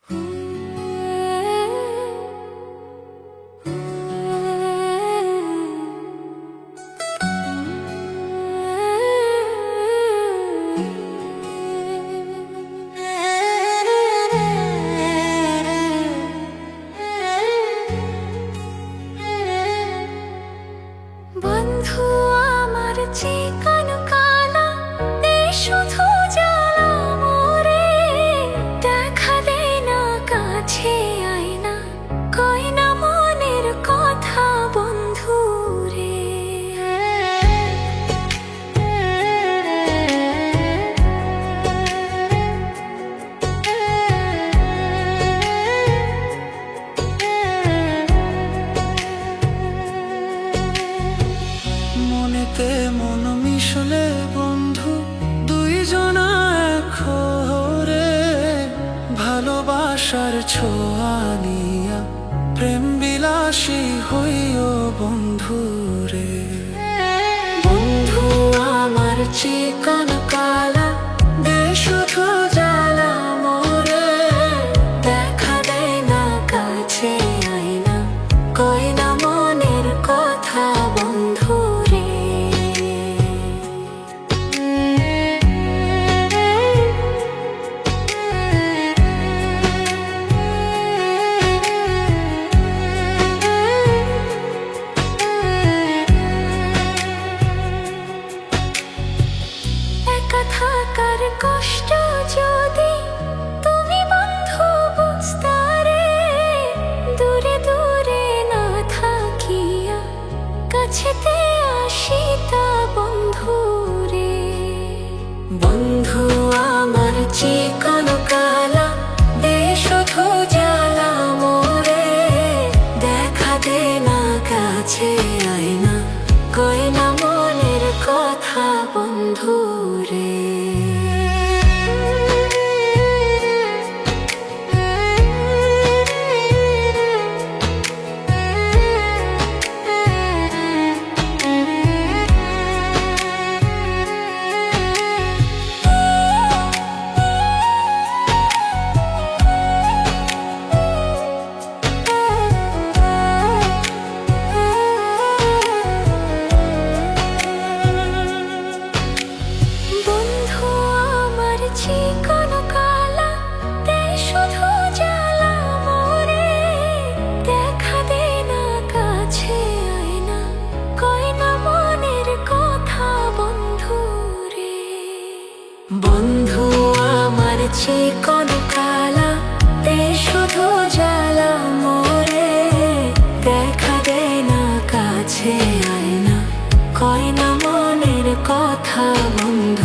বন্ধু আমার চিকন কালা দে শুধু জ্বালা মোরে, দেখা দে না কাছে আয় না, কই না মনের কথা বন্ধু রে। মনেতে মন মিশলে বন্ধু দুইজনা এক হরে, ভালোবাসার ছোঁয়া নিয়া প্রেম বিলাসী হইও বন্ধু রে। বন্ধু আমার চিকন কালা দে শুধু জ্বালা মোরে, দেখা দে না কাছে আয় না, কই না মনের কথা বন্ধু রে। একা থাকার কষ্ট যদি তুমি বন্ধু বুঝতা রে, দূরে দূরে না থাকিয়া কাছেতে আসিতা বন্ধু রে। বন্ধু আমার চিকন কালা দে শুধু জ্বালা মোরে, দেখা দে না কাছে আয় না, কই না মনের কথা বন্ধু রে। বন্ধু আমার চিকন কালা দে শুধু জ্বালা মোরে, দেখা দে না কাছে আয় না, কই না মনের কথা বন্ধু রে। বন্ধু আমার চিকন কালা দে শুধু জ্বালা মোরে, দেখা দে না কাছে আয় না, কই না মনের কথা বন্ধু।